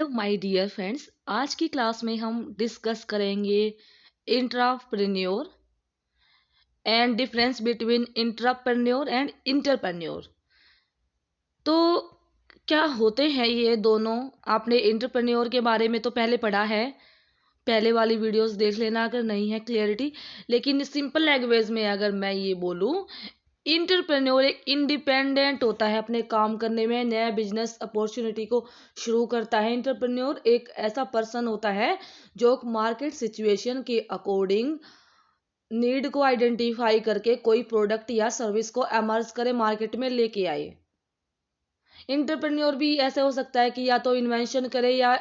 Hello my dear friends, आज की class में हम डिस्कस करेंगे intrapreneur and difference between intrapreneur and entrepreneur. तो क्या होते हैं ये दोनों? आपने इंटरप्रेन्योर के बारे में तो पहले पढ़ा है, पहले वाली वीडियोस देख लेना अगर नहीं है क्लियरिटी। लेकिन सिंपल लैंग्वेज में अगर मैं ये बोलूँ, इंटरप्रेन्योर एक इंडिपेंडेंट होता है अपने काम करने में, नया बिजनेस अपॉर्चुनिटी को शुरू करता है। इंटरप्रेन्योर एक ऐसा पर्सन होता है जो मार्केट सिचुएशन के अकॉर्डिंग नीड को आइडेंटिफाई करके कोई प्रोडक्ट या सर्विस को एमर्ज करे, मार्केट में लेके आए। इंटरप्रेन्योर भी ऐसे हो सकता है कि या तो इन्वेंशन करे या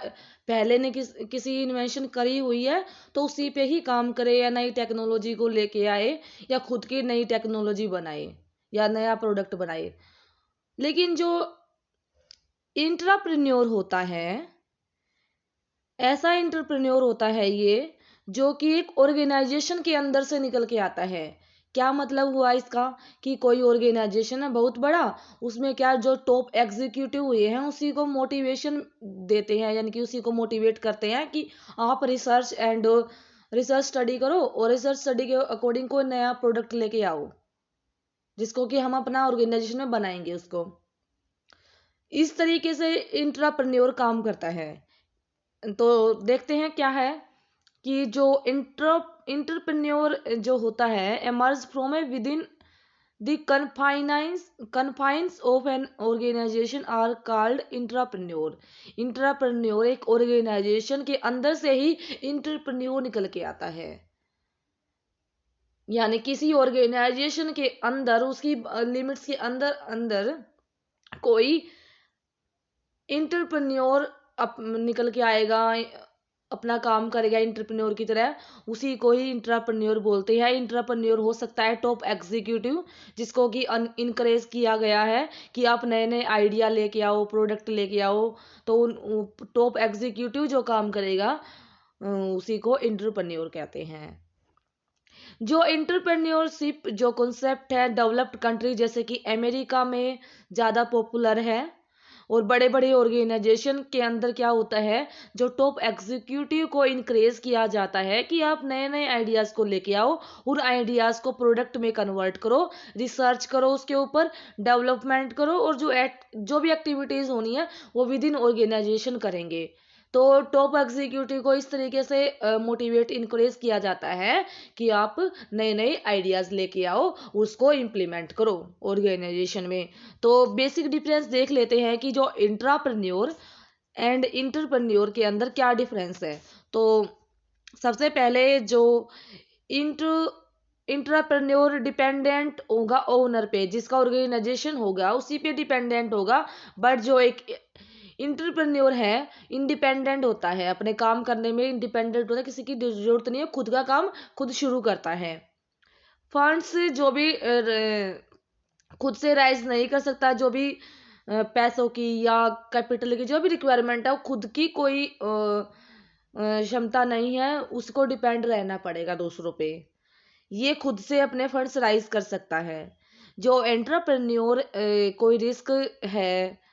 पहले ने किसी इन्वेंशन करी हुई है तो उसी पे ही काम करे, या नई टेक्नोलॉजी को लेके आए, या खुद की नई टेक्नोलॉजी बनाए, या नया प्रोडक्ट बनाए। लेकिन जो इंट्राप्रेन्योर होता है, ऐसा इंटरप्रेन्योर होता है ये जो कि एक ऑर्गेनाइजेशन के अंदर से निकल के आता है। क्या मतलब हुआ इसका? कि कोई ऑर्गेनाइजेशन है बहुत बड़ा, उसमें क्या जो टॉप एग्जीक्यूटिव हुए हैं उसी को मोटिवेशन देते हैं, यानी कि उसी को मोटिवेट करते हैं कि आप रिसर्च स्टडी करो और रिसर्च स्टडी के अकॉर्डिंग कोई नया प्रोडक्ट लेके आओ जिसको कि हम अपना ऑर्गेनाइजेशन में बनाएंगे उसको। इस तरीके से इंट्राप्रेन्योर काम करता है। तो देखते हैं क्या है कि जो इंटरप्रेन्योर जो होता है emerge from a within the confines of an organisation are called intrapreneur. Intrapreneur एक ऑर्गेनाइजेशन के अंदर से ही इंटरप्रेन्योर निकल के आता है, यानी किसी ऑर्गेनाइजेशन के अंदर उसकी लिमिट्स के अंदर अंदर कोई इंटरप्रेन्योर निकल के आएगा, अपना काम करेगा इंटरप्रेन्योर की तरह, उसी को ही इंट्राप्रेन्योर बोलते हैं। इंट्राप्रेन्योर हो सकता है टॉप एग्जीक्यूटिव, जिसको कि इनकरेज किया गया है कि आप नए नए आइडिया लेके आओ, प्रोडक्ट लेके आओ। तो टॉप एग्जीक्यूटिव जो काम करेगा उसी को इंटरप्रेन्योर कहते हैं। जो इंटरप्रेन्योरशिप जो कॉन्सेप्ट है डेवलप्ड कंट्री जैसे कि अमेरिका में ज़्यादा पॉपुलर है, और बड़े बड़े ऑर्गेनाइजेशन के अंदर क्या होता है, जो टॉप एग्जीक्यूटिव को इनक्रेज किया जाता है कि आप नए नए आइडियाज़ को लेके आओ, उन आइडियाज़ को प्रोडक्ट में कन्वर्ट करो, रिसर्च करो, उसके ऊपर डेवलपमेंट करो, और जो भी एक्टिविटीज़ होनी है वो विद इन ऑर्गेनाइजेशन करेंगे। तो टॉप एग्जीक्यूटिव को इस तरीके से मोटिवेट इनकरेज किया जाता है कि आप नए नए आइडियाज़ लेके आओ, उसको इम्प्लीमेंट करो ऑर्गेनाइजेशन में। तो बेसिक डिफरेंस देख लेते हैं कि जो इंट्राप्रेन्योर एंड इंटरप्रेन्योर के अंदर क्या डिफरेंस है। तो सबसे पहले जो इंट्राप्रेन्योर डिपेंडेंट होगा ओनर पे, जिसका ऑर्गेनाइजेशन होगा उसी पे डिपेंडेंट होगा। बट जो एक इंटरप्रेन्योर है इंडिपेंडेंट होता है, अपने काम करने में इंडिपेंडेंट होता है, किसी की जरूरत नहीं है, खुद का काम खुद शुरू करता है। फंड्स जो भी खुद से राइज नहीं कर सकता, जो भी पैसों की या कैपिटल की जो भी रिक्वायरमेंट है वो खुद की कोई क्षमता नहीं है, उसको डिपेंड रहना पड़ेगा दूसरों पे। ये खुद से अपने फंड्स राइज कर सकता है। जो एंटरप्रेन्योर कोई है,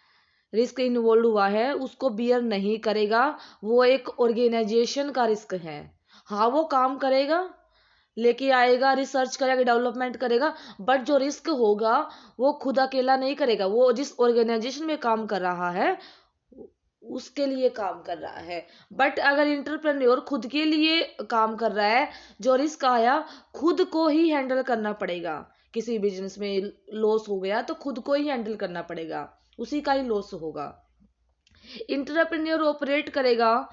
रिस्क इन्वॉल्व हुआ है, उसको बियर नहीं करेगा, वो एक ऑर्गेनाइजेशन का रिस्क है। हाँ, वो काम करेगा, लेके आएगा, रिसर्च करेगा, डेवलपमेंट करेगा, बट जो रिस्क होगा वो खुद अकेला नहीं करेगा, वो जिस ऑर्गेनाइजेशन में काम कर रहा है उसके लिए काम कर रहा है। बट अगर इंटरप्रेन्योर खुद के लिए काम कर रहा है, जो रिस्क आया खुद को ही हैंडल करना पड़ेगा। किसी बिजनेस में लॉस हो गया तो खुद को ही हैंडल करना पड़ेगा, उसी का ही लॉस होगा। इंटरप्रेन्योर ऑपरेट करेगा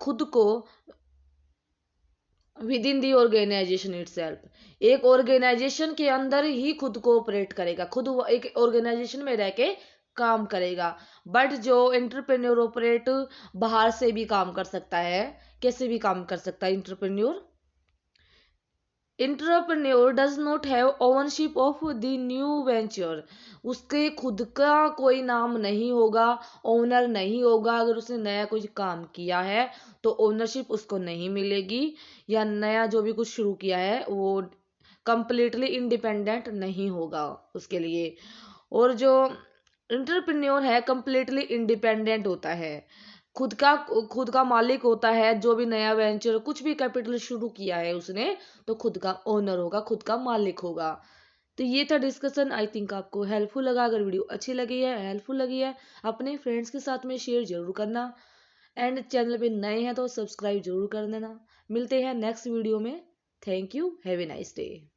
खुद को within the organization itself, एक ऑर्गेनाइजेशन के अंदर ही खुद को ऑपरेट करेगा, खुद वो एक ऑर्गेनाइजेशन में रह के काम करेगा। बट जो एंटरप्रेन्योर ऑपरेट बाहर से भी काम कर सकता है। कैसे भी काम कर सकता है entrepreneur does not have ownership of the new venture. उसके खुद का कोई नाम नहीं होगा, ओनर नहीं होगा। अगर उसने नया कुछ काम किया है तो ओनरशिप उसको नहीं मिलेगी, या नया जो भी कुछ शुरू किया है वो कंप्लीटली इंडिपेंडेंट नहीं होगा उसके लिए। और जो इंटरप्रेन्योर है कंप्लीटली इंडिपेंडेंट होता है। खुद का मालिक होता है। जो भी नया वेंचर कुछ भी कैपिटल शुरू किया है उसने, तो खुद का ओनर होगा, खुद का मालिक होगा। तो ये था डिस्कशन। आई थिंक आपको हेल्पफुल लगा। अगर वीडियो अच्छी लगी है, हेल्पफुल लगी है, अपने फ्रेंड्स के साथ में शेयर जरूर करना। एंड चैनल पे नए हैं तो सब्सक्राइब जरूर कर देना। मिलते हैं नेक्स्ट वीडियो में। Thank you, have a nice day.